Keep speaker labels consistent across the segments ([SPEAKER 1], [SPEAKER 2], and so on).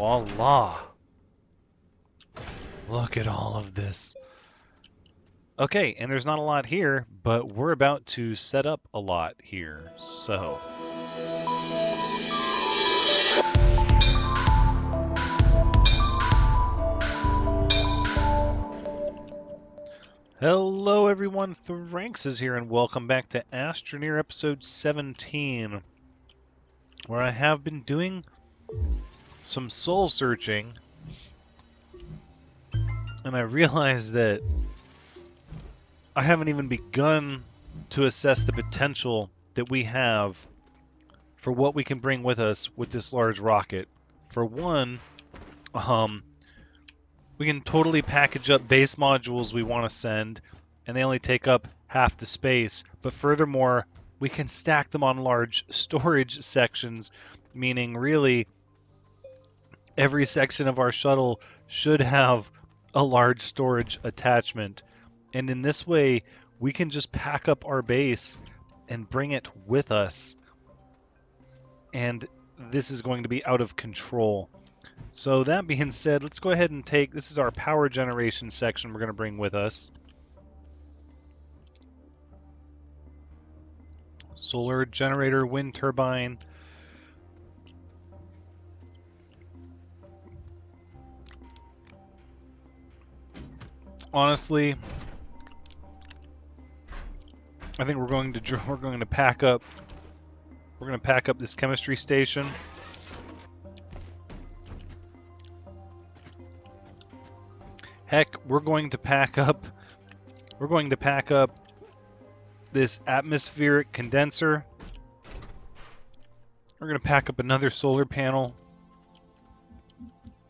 [SPEAKER 1] Voila! Look at all of this. Okay, and there's not a lot here, but we're about to set up a lot here, so... Hello everyone, Thranxes here, and welcome back to Astroneer episode 17, where I have been doing some soul searching, and I realized that I haven't even begun to assess the potential that we have for what we can bring with us with this large rocket. For one, we can totally package up base modules we want to send, and they only take up half the space. But furthermore, we can stack them on large storage sections, meaning really every section of our shuttle should have a large storage attachment. And in this way, we can just pack up our base and bring it with us. And this is going to be out of control. So that being said, let's go ahead and take, this is our power generation section we're going to bring with us. Solar generator, wind turbine. Honestly, I think we're going to pack up this chemistry station. Heck, we're going to pack up this atmospheric condenser. We're going to pack up another solar panel.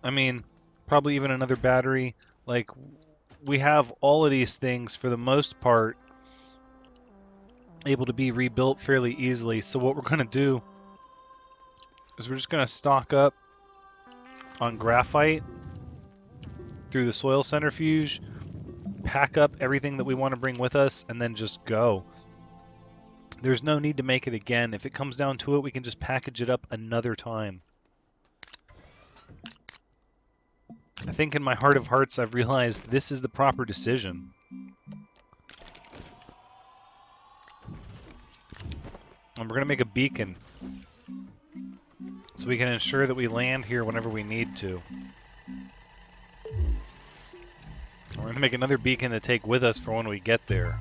[SPEAKER 1] I mean, probably even another battery. Like, we have all of these things for the most part able to be rebuilt fairly easily. So what we're going to do is we're just going to stock up on graphite through the soil centrifuge, pack up everything that we want to bring with us, and then just go. There's no need to make it again. If it comes down to it, we can just package it up another time. I think in my heart of hearts, I've realized this is the proper decision. And we're going to make a beacon so we can ensure that we land here whenever we need to. We're going to make another beacon to take with us for when we get there.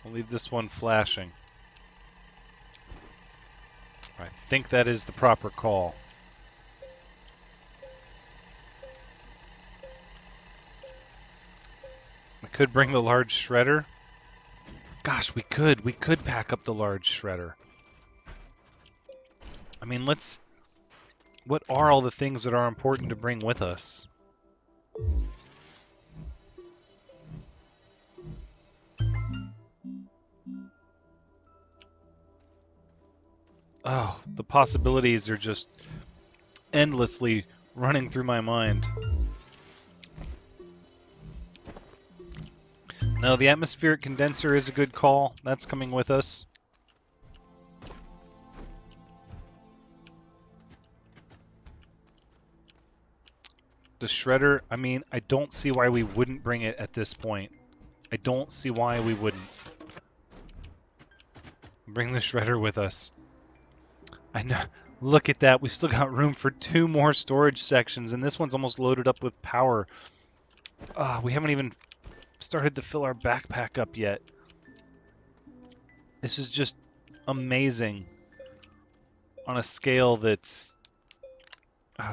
[SPEAKER 1] We'll leave this one flashing. I think that is the proper call. We could bring the large shredder. Gosh, we could pack up the large shredder. I mean, what are all the things that are important to bring with us? Oh, the possibilities are just endlessly running through my mind. No, the atmospheric condenser is a good call. That's coming with us. The shredder, I mean, I don't see why we wouldn't bring it at this point. I don't see why we wouldn't. Bring the shredder with us. I know. Look at that. We've still got room for 2 more storage sections, and this one's almost loaded up with power. We haven't even started to fill our backpack up yet. This is just amazing on a scale that's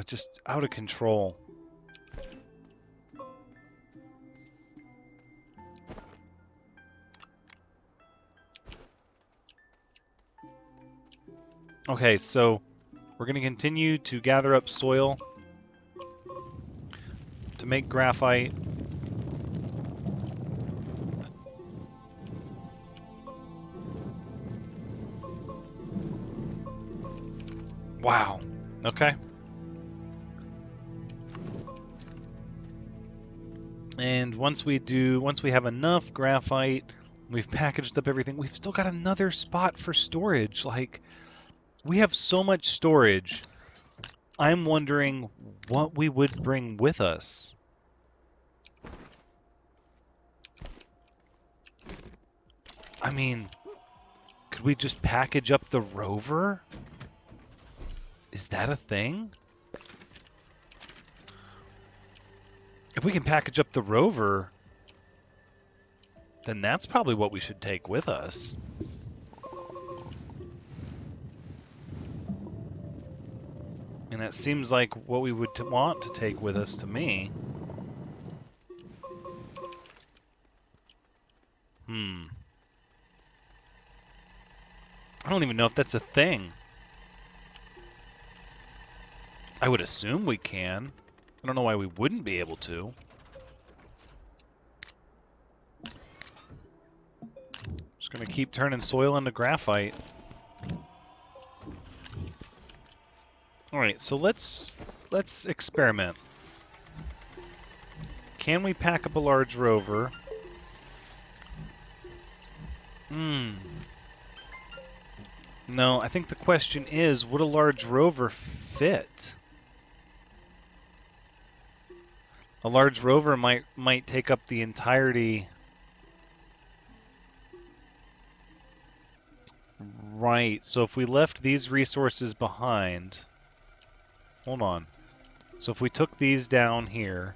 [SPEAKER 1] just out of control. Okay, so we're going to continue to gather up soil to make graphite. Wow. Okay. And once we have enough graphite, We've packaged up everything. We've still got another spot for storage. Like, we have so much storage. I'm wondering what we would bring with us. I mean, could we just package up the rover? Is that a thing? If we can package up the rover, then that's probably what we should take with us. And that seems like what we would want to take with us to me. I don't even know if that's a thing. I would assume we can. I don't know why we wouldn't be able to. Just gonna keep turning soil into graphite. Alright, so let's experiment. Can we pack up a large rover? No, I think the question is, would a large rover fit? A large rover might take up the entirety. Right, so if we left these resources behind... Hold on. So if we took these down here,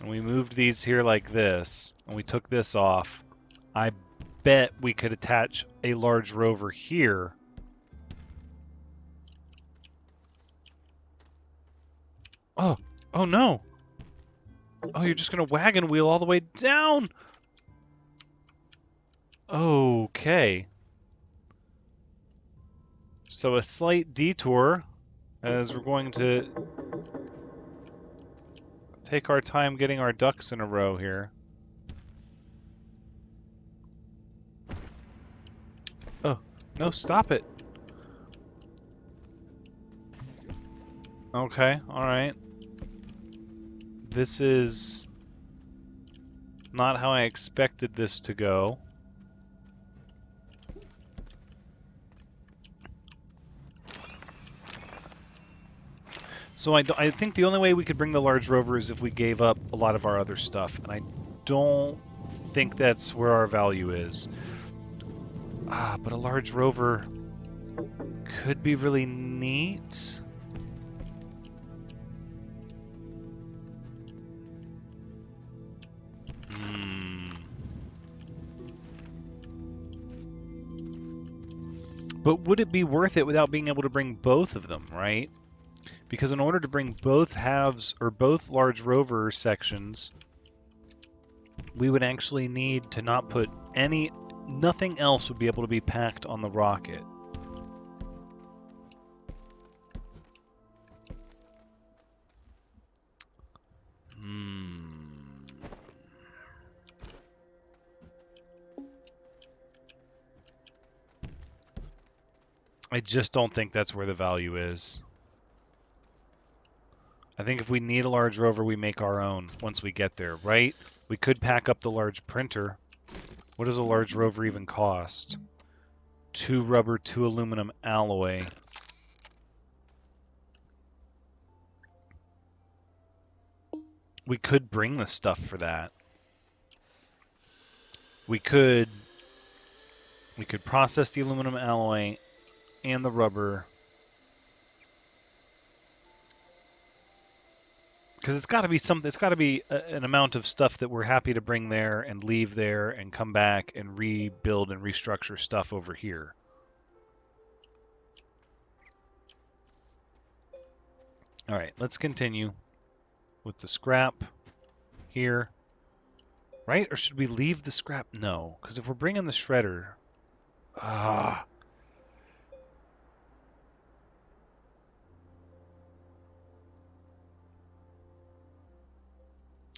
[SPEAKER 1] and we moved these here like this, and we took this off, I bet we could attach a large rover here. Oh, oh no! Oh, you're just gonna wagon wheel all the way down! Okay. So a slight detour, as we're going to take our time getting our ducks in a row here. Oh, no, stop it. Okay, alright. This is not how I expected this to go. So I think the only way we could bring the large rover is if we gave up a lot of our other stuff, and I don't think that's where our value is. But a large rover could be really neat. But would it be worth it without being able to bring both of them, right? Because in order to bring both halves, or both large rover sections, we would actually need to not put nothing else would be able to be packed on the rocket. I just don't think that's where the value is. I think if we need a large rover, we make our own once we get there, right? We could pack up the large printer. What does a large rover even cost? 2 rubber, 2 aluminum alloy. We could bring the stuff for that. We could process the aluminum alloy and the rubber. Because it's got to be something. It's got to be an amount of stuff that we're happy to bring there and leave there and come back and rebuild and restructure stuff over here. All right, let's continue with the scrap here. Right? Or should we leave the scrap? No, because if we're bringing the shredder...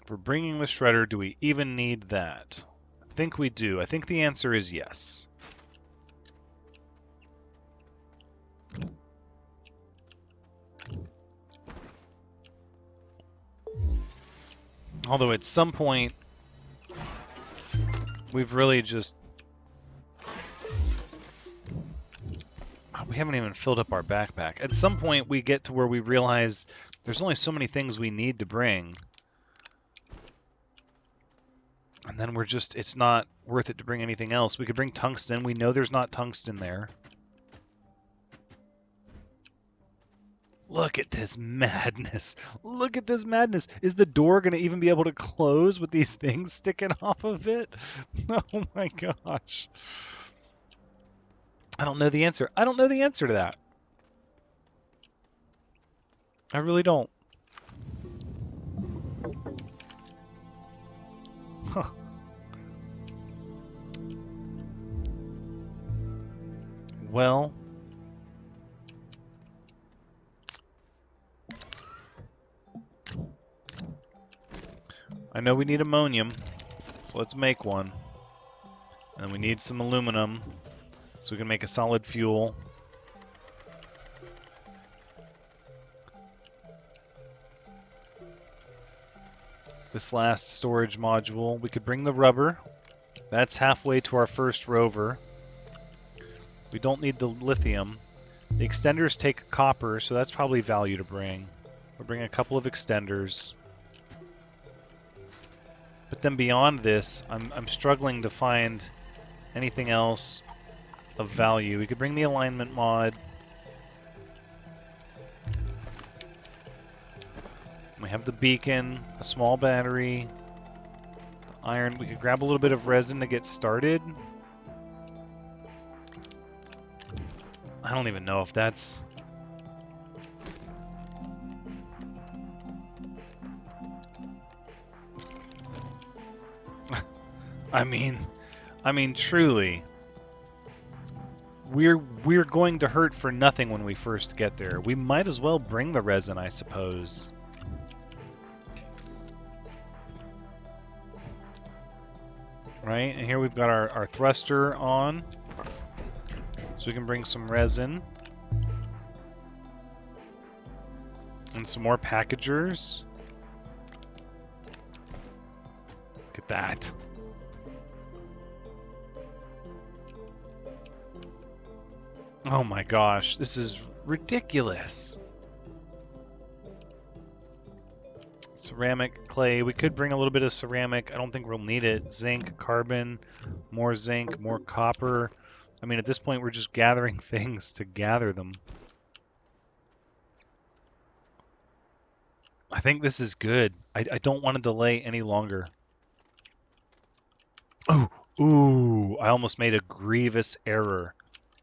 [SPEAKER 1] If we're bringing the shredder, do we even need that? I think we do. I think the answer is yes. Although at some point, we've really just... We haven't even filled up our backpack. At some point, we get to where we realize there's only so many things we need to bring. And then we're just... It's not worth it to bring anything else. We could bring tungsten. We know there's not tungsten there. Look at this madness. Look at this madness. Is the door going to even be able to close with these things sticking off of it? Oh my gosh. I don't know the answer. I don't know the answer to that. I really don't. Huh. Well... I know we need ammonium, so let's make one. And we need some aluminum, so we can make a solid fuel. This last storage module, we could bring the rubber. That's halfway to our first rover. We don't need the lithium. The extenders take copper, so that's probably value to bring. We'll bring a couple of extenders. But then beyond this, I'm struggling to find anything else of value. We could bring the alignment mod. We have the beacon, a small battery, iron. We could grab a little bit of resin to get started. I don't even know if that's... I mean, truly, we're going to hurt for nothing when we first get there. We might as well bring the resin, I suppose. Right, and here we've got our thruster on, so we can bring some resin. And some more packagers. Look at that. Oh my gosh, this is ridiculous. Ceramic, clay. We could bring a little bit of ceramic. I don't think we'll need it. Zinc, carbon, more zinc, more copper. I mean, at this point, we're just gathering things to gather them. I think this is good. I don't want to delay any longer. Oh, ooh, I almost made a grievous error.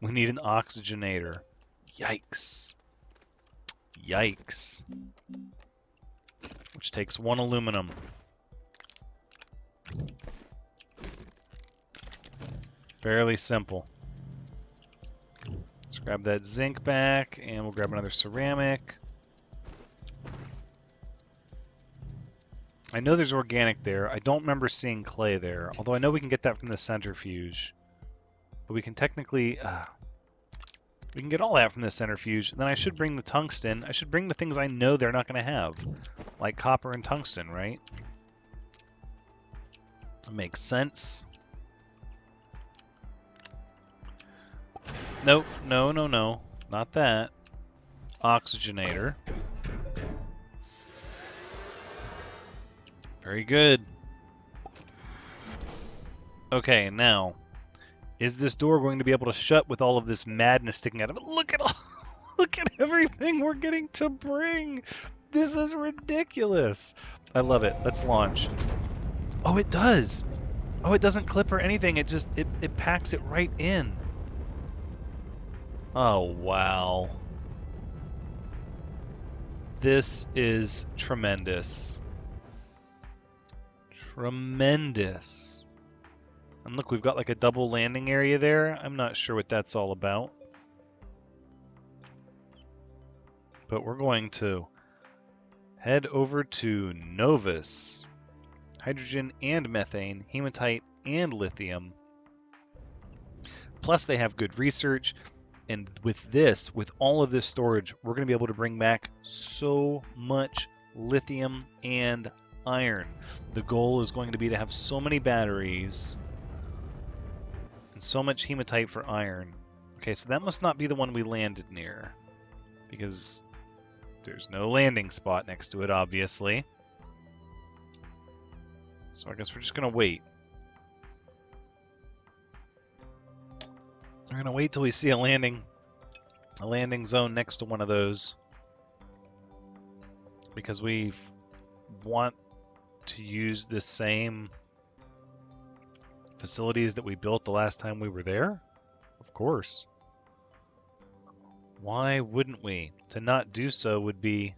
[SPEAKER 1] We need an oxygenator. Yikes. Yikes. Which takes 1 aluminum. Fairly simple. Let's grab that zinc back, and we'll grab another ceramic. I know there's organic there. I don't remember seeing clay there, although I know we can get that from the centrifuge. But we can technically... we can get all that from the centrifuge. Then I should bring the tungsten. I should bring the things I know they're not going to have. Like copper and tungsten, right? That makes sense. Nope, no, no, no. Not that. Oxygenator. Very good. Okay, now, is this door going to be able to shut with all of this madness sticking out of it? Look at all, look at everything we're getting to bring. This is ridiculous. I love it. Let's launch. Oh, it does. Oh, it doesn't clip or anything. It just it packs it right in. Oh, wow. This is tremendous. Tremendous. And look, we've got like a double landing area there. I'm not sure what that's all about. But we're going to head over to Novus. Hydrogen and methane, hematite and lithium. Plus they have good research. And with this, with all of this storage, we're going to be able to bring back so much lithium and iron. The goal is going to be to have so many batteries and so much hematite for iron. Okay, so that must not be the one we landed near, because there's no landing spot next to it, obviously. So I guess we're just going to wait. We're going to wait till we see a landing zone next to one of those, because we want to use the same facilities that we built the last time we were there. Of course. Why wouldn't we? To not do so would be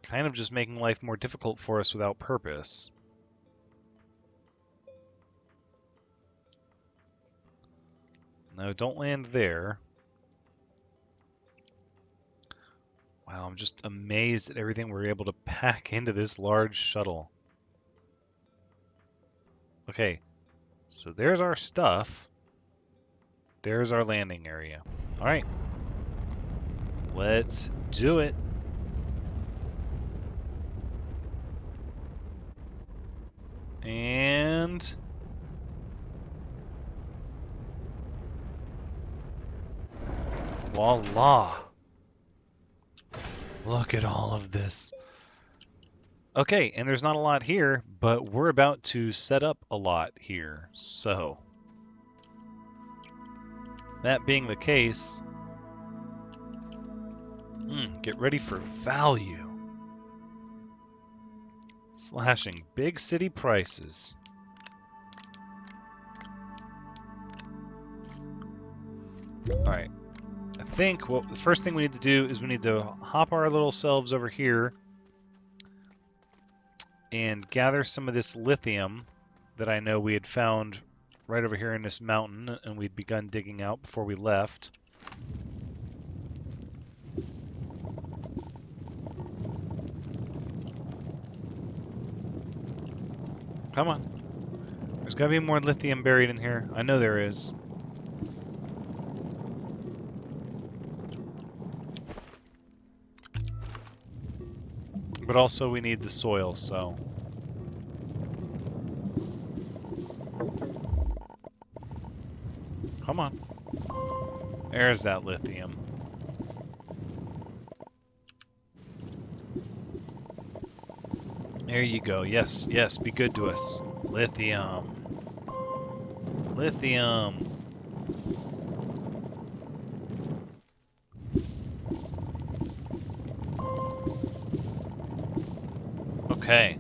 [SPEAKER 1] kind of just making life more difficult for us without purpose. No, don't land there. Wow, I'm just amazed at everything we're able to pack into this large shuttle. Okay, so there's our stuff. There's our landing area. All right, let's do it. And voila. Look at all of this. Okay, and there's not a lot here, but we're about to set up a lot here. So, that being the case, get ready for value. Slashing big city prices. Alright, I think the first thing we need to do is we need to hop our little selves over here and gather some of this lithium that I know we had found right over here in this mountain, and we'd begun digging out before we left. Come on. There's got to be more lithium buried in here. I know there is. But also we need the soil, so... Come on. There's that lithium. There you go. Yes, yes, be good to us. Lithium. Lithium. Okay.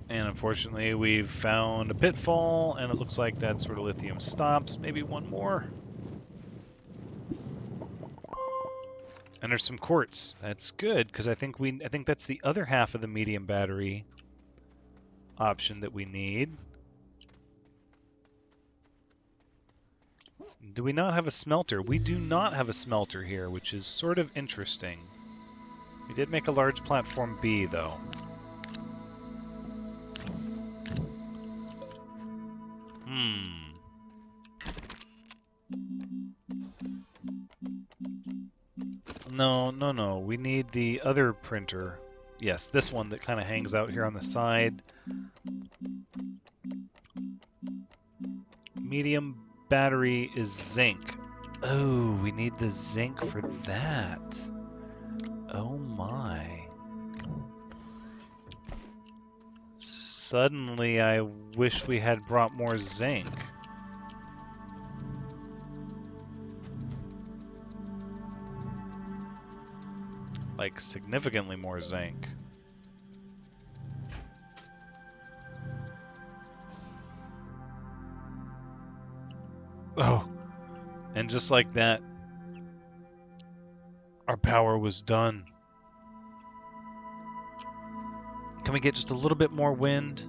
[SPEAKER 1] And unfortunately, we've found a pitfall, and it looks like that's where the lithium stops. Maybe one more. And there's some quartz. That's good, because I think that's the other half of the medium battery option that we need. Do we not have a smelter? We do not have a smelter here, which is sort of interesting. We did make a large platform B, though. No. We need the other printer. Yes, this one that kind of hangs out here on the side. Medium battery is zinc. Oh, we need the zinc for that. Oh my. Suddenly I wish we had brought more zinc. Like, significantly more zinc. Oh, and just like that, our power was done. Can we get just a little bit more wind?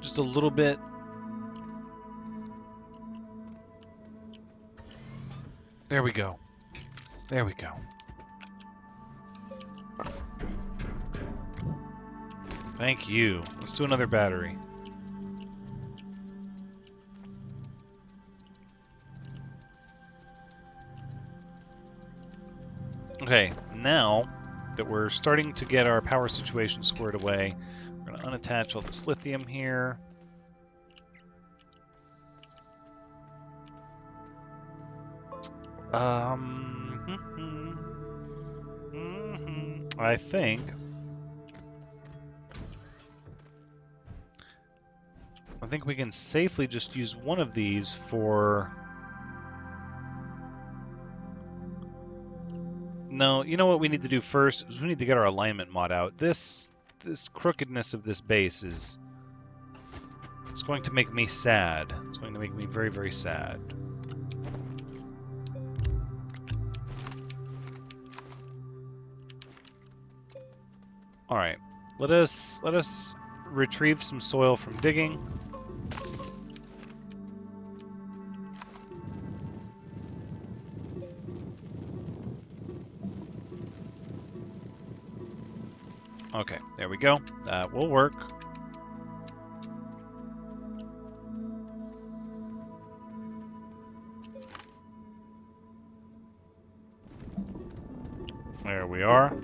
[SPEAKER 1] Just a little bit. There we go. There we go. Thank you. Let's do another battery. Okay, now that we're starting to get our power situation squared away. We're going to unattach all this lithium here. I think we can safely just use one of these for... No, you know what we need to do first is we need to get our alignment mod out. This crookedness of this base is... It's going to make me sad. It's going to make me very, very sad. All right, let us retrieve some soil from digging. Okay, there we go. That will work. There we are.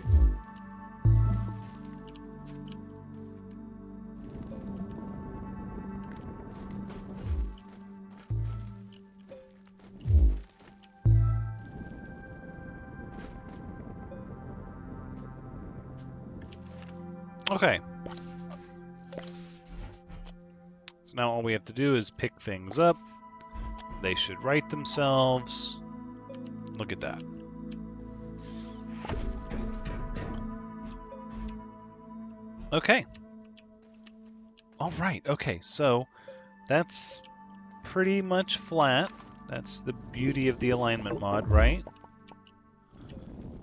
[SPEAKER 1] Okay. So now all we have to do is pick things up. They should right themselves. Look at that. Okay. All right. Okay, so that's pretty much flat. That's the beauty of the alignment mod, right?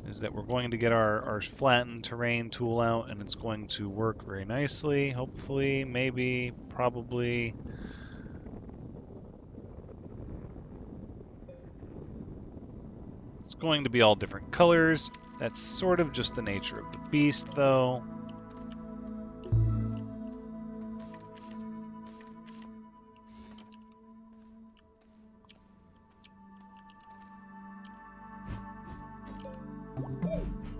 [SPEAKER 1] Is that we're going to get our flattened terrain tool out, and it's going to work very nicely, hopefully, maybe, probably. It's going to be all different colors. That's sort of just the nature of the beast, though.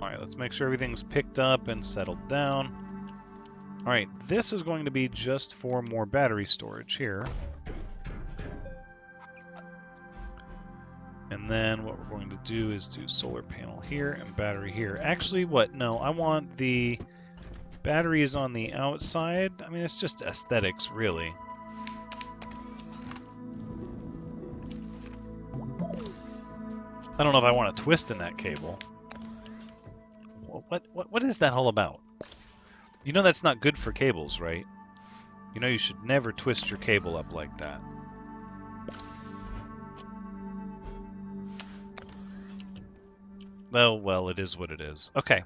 [SPEAKER 1] Alright, let's make sure everything's picked up and settled down. Alright, this is going to be just for more battery storage here. And then what we're going to do is do solar panel here and battery here. Actually, what? No, I want the batteries on the outside. I mean, it's just aesthetics, really. I don't know if I want to twist in that cable. What is that all about? You know that's not good for cables, right? You know you should never twist your cable up like that. Well, it is what it is. Okay.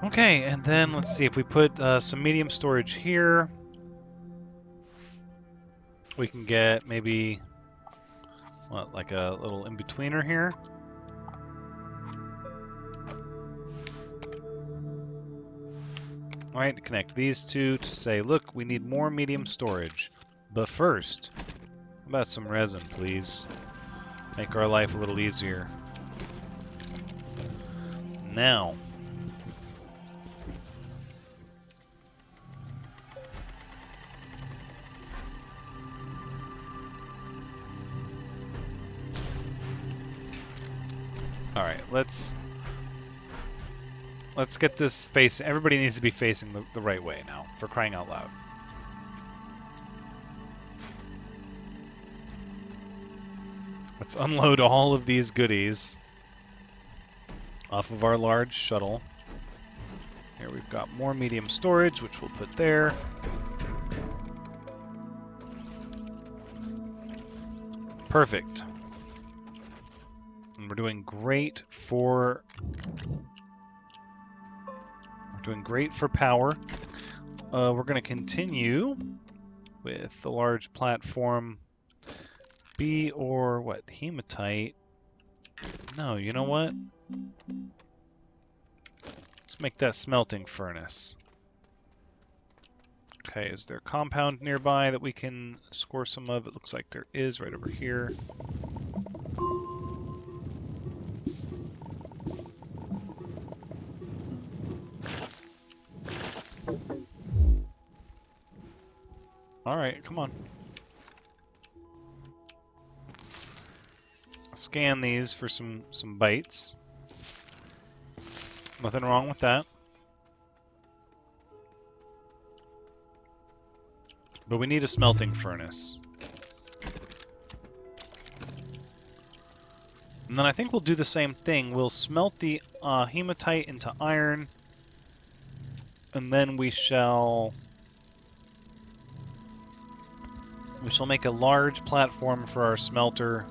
[SPEAKER 1] Okay, and then let's see if we put some medium storage here. We can get maybe, what, like a little in-betweener here. All right, connect these two to say, look, we need more medium storage. But first, how about some resin, please? Make our life a little easier. Now. All right, let's get this face. Everybody needs to be facing the right way now, for crying out loud. Let's unload all of these goodies off of our large shuttle. Here we've got more medium storage, which we'll put there. Perfect. And we're doing great for power. We're going to continue with the large platform. B or what? Hematite? No, you know what? Let's make that smelting furnace. Okay, is there a compound nearby that we can score some of? It looks like there is right over here. Alright, come on. Scan these for some bites. Nothing wrong with that. But we need a smelting furnace. And then I think we'll do the same thing. We'll smelt the hematite into iron, and then we shall make a large platform for our smelter.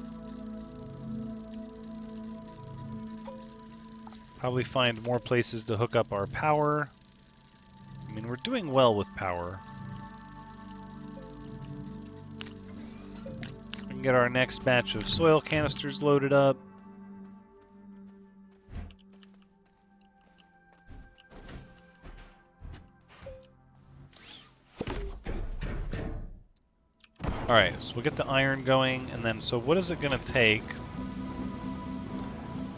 [SPEAKER 1] Probably find more places to hook up our power. I mean, we're doing well with power. We can get our next batch of soil canisters loaded up. Alright, so we'll get the iron going, and then, so what is it going to take?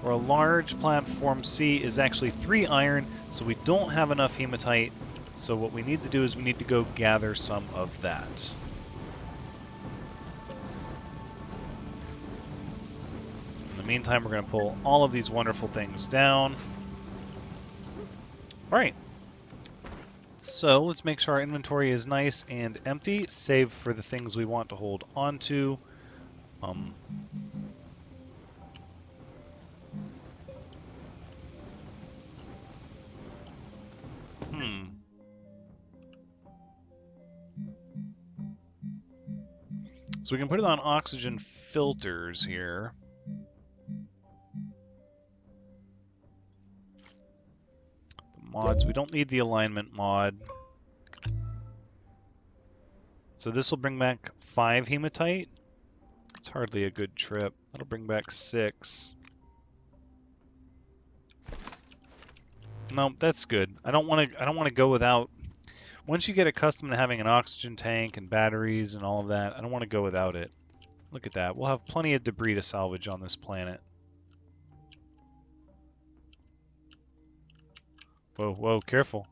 [SPEAKER 1] For a large platform C is actually 3 iron, so we don't have enough hematite. So what we need to do is we need to go gather some of that. In the meantime, we're going to pull all of these wonderful things down. Alright. So let's make sure our inventory is nice and empty, save for the things we want to hold on to. So we can put it on oxygen filters here. The mods, we don't need the alignment mod. So this will bring back 5 hematite. It's hardly a good trip. That'll bring back 6. No, that's good. I don't want to go without. Once you get accustomed to having an oxygen tank and batteries and all of that, I don't want to go without it. Look at that. We'll have plenty of debris to salvage on this planet. Whoa, whoa, careful.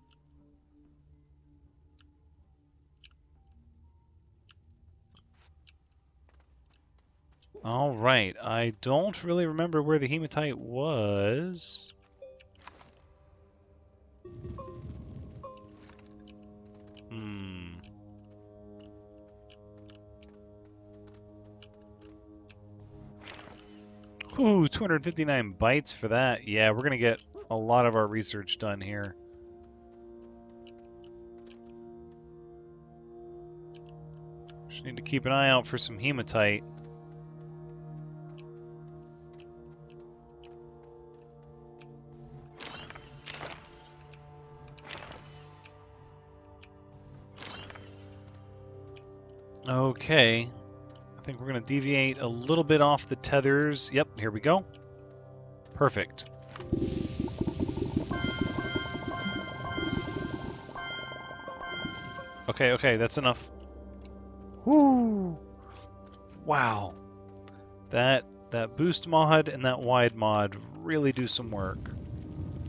[SPEAKER 1] All right, I don't really remember where the hematite was. Ooh, 259 bytes for that. Yeah, we're gonna get a lot of our research done here. Just need to keep an eye out for some hematite. Okay. I think we're going to deviate a little bit off the tethers. Yep, here we go. Perfect. Okay, okay, that's enough. Woo! Wow. That boost mod and that wide mod really do some work.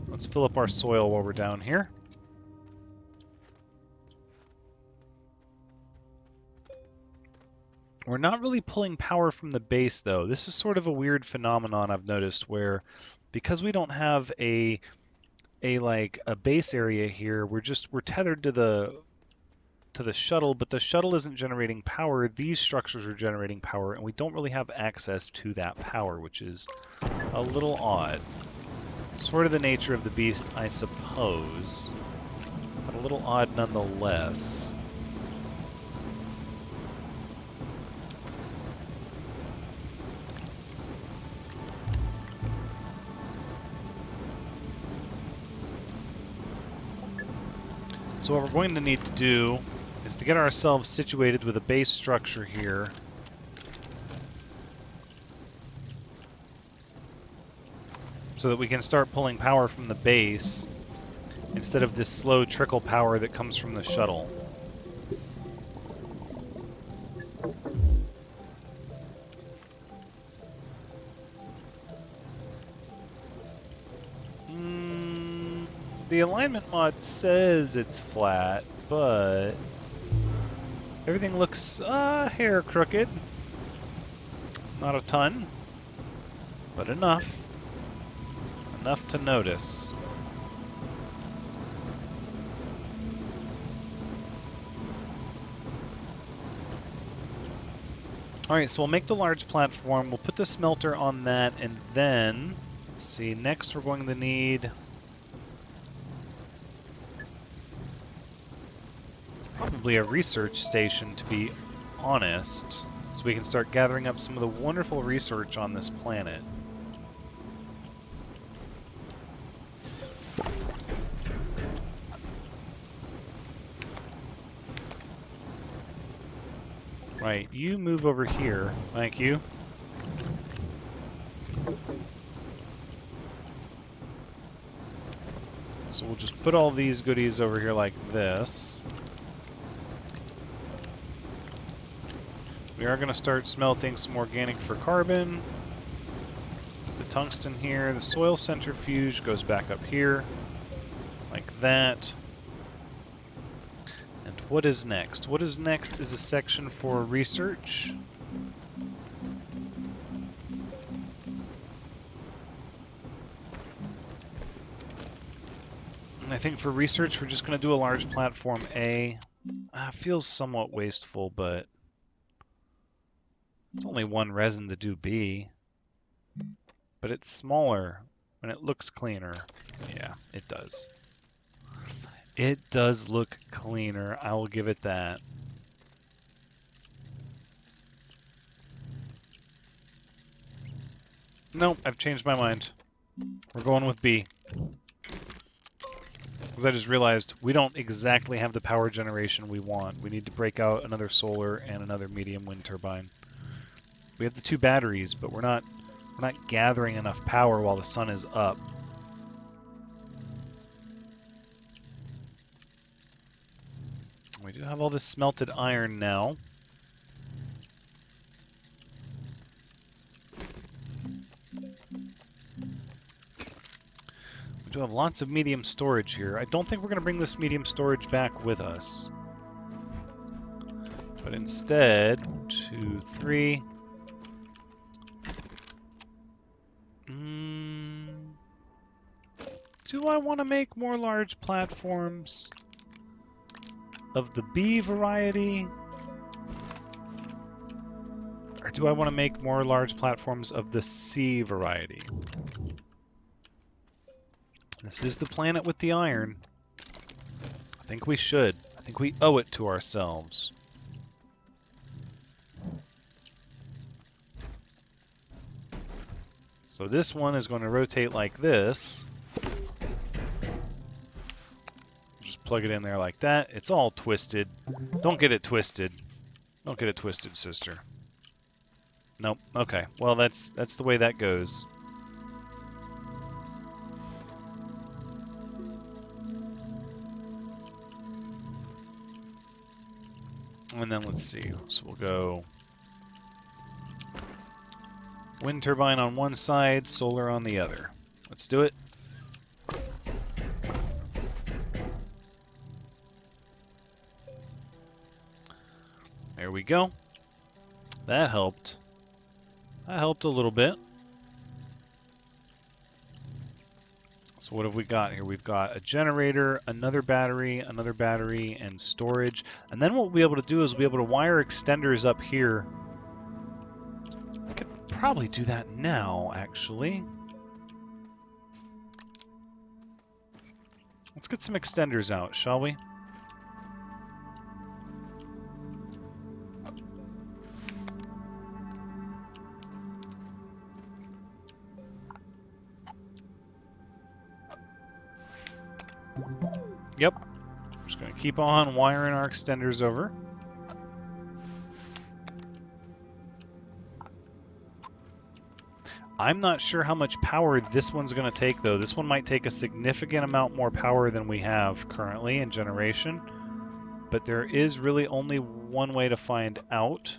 [SPEAKER 1] Let's fill up our soil while we're down here. We're not really pulling power from the base, though. This is sort of a weird phenomenon I've noticed, where because we don't have a base area here, we're tethered to the shuttle, but the shuttle isn't generating power. These structures are generating power, and we don't really have access to that power, which is a little odd. Sort of the nature of the beast, I suppose, but a little odd nonetheless. So what we're going to need to do is to get ourselves situated with a base structure here. So that we can start pulling power from the base instead of this slow trickle power that comes from the shuttle. The alignment mod says it's flat, but Everything looks hair crooked. Not a ton, but enough. Enough to notice. Alright, so we'll make the large platform, we'll put the smelter on that, and then, let's see, next we're going to need probably a research station, to be honest, so we can start gathering up some of the wonderful research on this planet. Right, you move over here. Thank you. So we'll just put all these goodies over here like this. We are going to start smelting some organic for carbon. Put the tungsten here. The soil centrifuge goes back up here, like that. And what is next? What is next is a section for research. And I think for research, we're just going to do a large platform A. Feels somewhat wasteful, but it's only one resin to do B. But it's smaller, and it looks cleaner. Yeah, it does. It does look cleaner, I will give it that. Nope, I've changed my mind. We're going with B. Because I just realized we don't exactly have the power generation we want. We need to break out another solar and another medium wind turbine. We have the 2 batteries, but we're not gathering enough power while the sun is up. We do have all this smelted iron now. We do have lots of medium storage here. I don't think we're going to bring this medium storage back with us. But instead, 2, 3. Do I want to make more large platforms of the B variety? Or do I want to make more large platforms of the C variety? This is the planet with the iron. I think we should. I think we owe it to ourselves. So this one is going to rotate like this. Just plug it in there like that. It's all twisted. Don't get it twisted. Don't get it twisted, sister. Nope. Okay. Well, that's the way that goes. And then let's see. So we'll go wind turbine on one side, solar on the other. Let's do it. There we go. That helped. That helped a little bit. So what have we got here? We've got a generator, another battery, and storage. And then what we'll be able to do is we'll be able to wire extenders up here. I could probably do that now, actually. Let's get some extenders out, shall we? Yep. I'm just going to keep on wiring our extenders over. I'm not sure how much power this one's going to take, though. This one might take a significant amount more power than we have currently in generation. But there is really only one way to find out.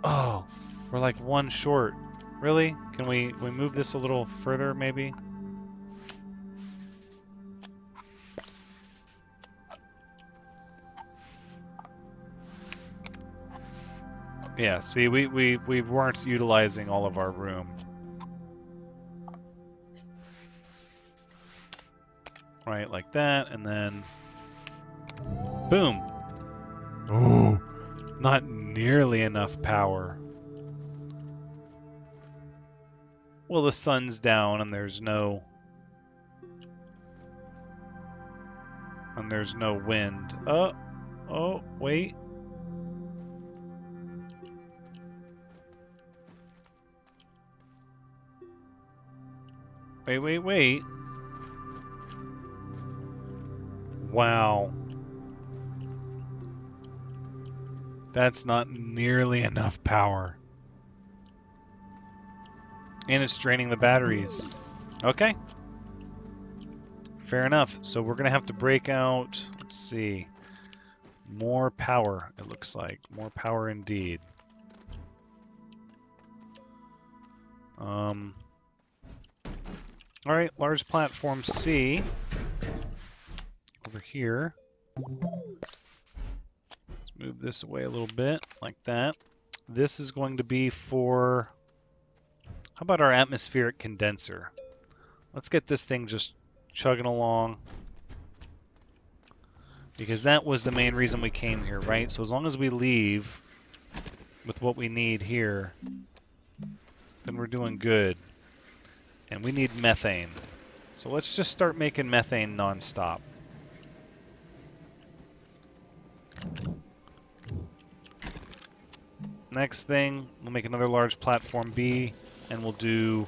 [SPEAKER 1] Oh, we're like one short. Really? Can we move this a little further, maybe? Yeah, see, we weren't utilizing all of our room. Right, like that, and then boom. Oh, not nearly enough power. Well, the sun's down and there's no wind. Oh, wait. Wait. Wow. That's not nearly enough power. And it's draining the batteries. Okay. Fair enough. So we're going to have to break out, let's see, more power, it looks like. More power indeed. All right, large platform C. Over here. Let's move this away a little bit, like that. This is going to be for... How about our atmospheric condenser? Let's get this thing just chugging along. Because that was the main reason we came here, right? So as long as we leave with what we need here, then we're doing good. And we need methane. So let's just start making methane non-stop. Next thing, we'll make another large platform B, and we'll do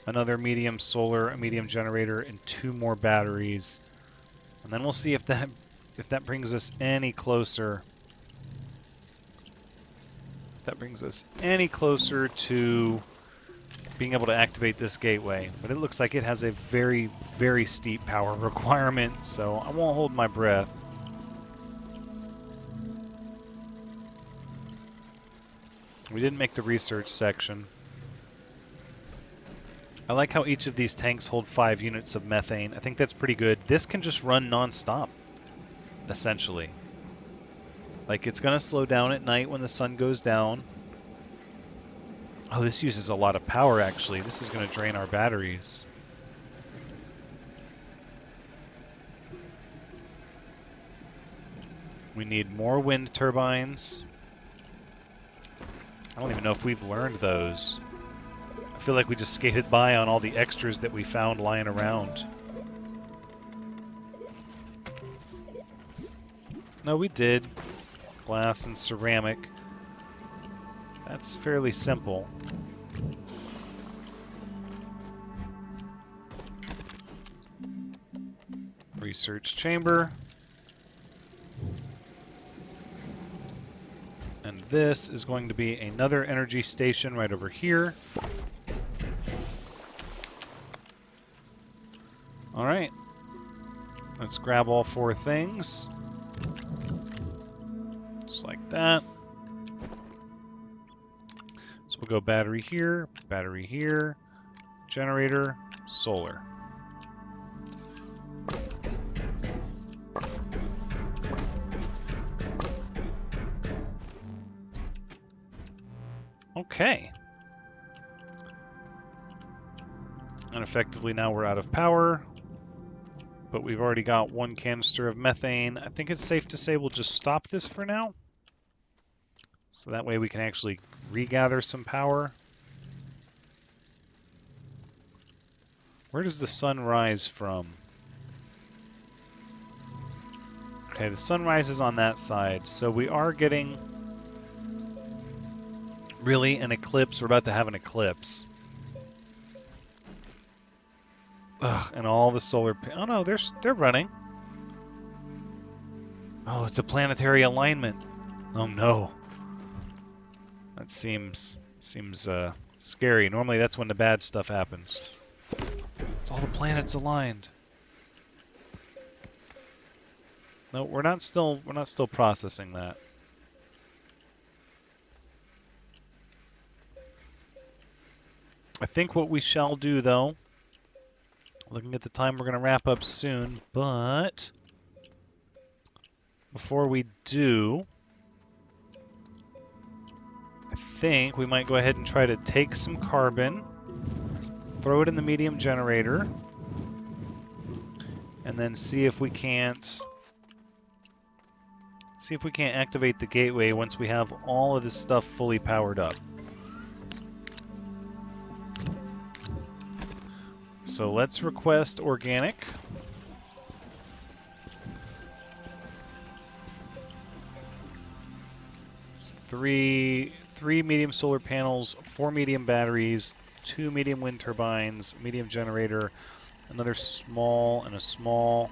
[SPEAKER 1] another medium solar, a medium generator, and 2 more batteries. And then we'll see if that brings us any closer. If that brings us any closer to being able to activate this gateway. But it looks like it has a very, very steep power requirement, so I won't hold my breath. We didn't make the research section. I like how each of these tanks hold 5 units of methane. I think that's pretty good. This can just run non-stop, essentially. Like, it's going to slow down at night when the sun goes down. Oh, this uses a lot of power, actually. This is going to drain our batteries. We need more wind turbines. I don't even know if we've learned those. I feel like we just skated by on all the extras that we found lying around. No, we did. Glass and ceramic. That's fairly simple. Research chamber. And this is going to be another energy station right over here. All right. Let's grab all 4 things. Just like that. So we'll go battery here, generator, solar. Okay. And effectively now we're out of power, but we've already got 1 canister of methane. I think it's safe to say we'll just stop this for now. So that way we can actually regather some power. Where does the sun rise from? Okay, the sun rises on that side, so we are getting... Really? An eclipse? We're about to have an eclipse. Ugh, and all the solar... Oh no, they're running. Oh, it's a planetary alignment. Oh no. That seems scary. Normally that's when the bad stuff happens. It's all the planets aligned. No, we're not still processing that. I think what we shall do, though, looking at the time, we're going to wrap up soon, but before we do, think we might go ahead and try to take some carbon, throw it in the medium generator, and then see if we can't activate the gateway once we have all of this stuff fully powered up. So let's request organic. It's three medium solar panels, 4 medium batteries, 2 medium wind turbines, medium generator, another small and a small.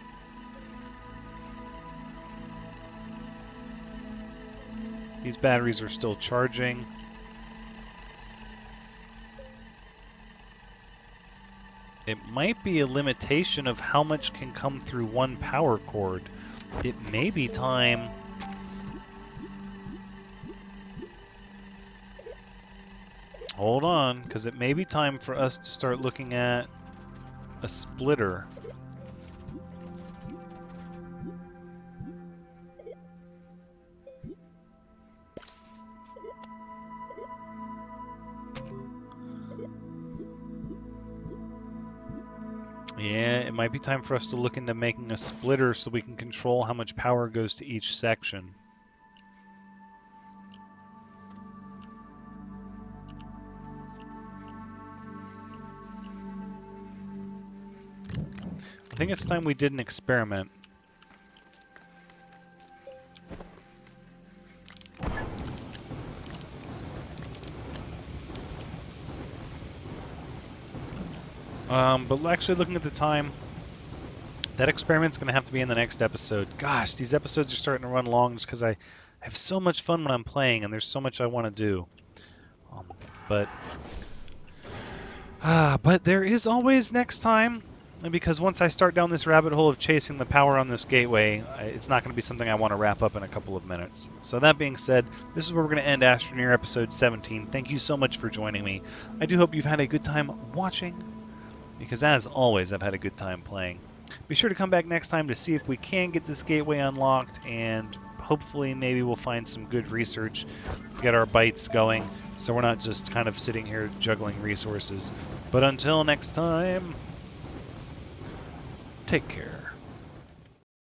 [SPEAKER 1] These batteries are still charging. It might be a limitation of how much can come through one power cord. It may be time... Hold on, because it may be time for us to start looking at a splitter. Yeah, it might be time for us to look into making a splitter so we can control how much power goes to each section. I think it's time we did an experiment. But actually looking at the time, that experiment's going to have to be in the next episode. Gosh, these episodes are starting to run long just because I have so much fun when I'm playing and there's so much I want to do. But there is always next time, and because once I start down this rabbit hole of chasing the power on this gateway, it's not going to be something I want to wrap up in a couple of minutes. So that being said, this is where we're going to end Astroneer episode 17. Thank you so much for joining me. I do hope you've had a good time watching, because as always, I've had a good time playing. Be sure to come back next time to see if we can get this gateway unlocked, and hopefully maybe we'll find some good research to get our bites going, so we're not just kind of sitting here juggling resources. But until next time, take care.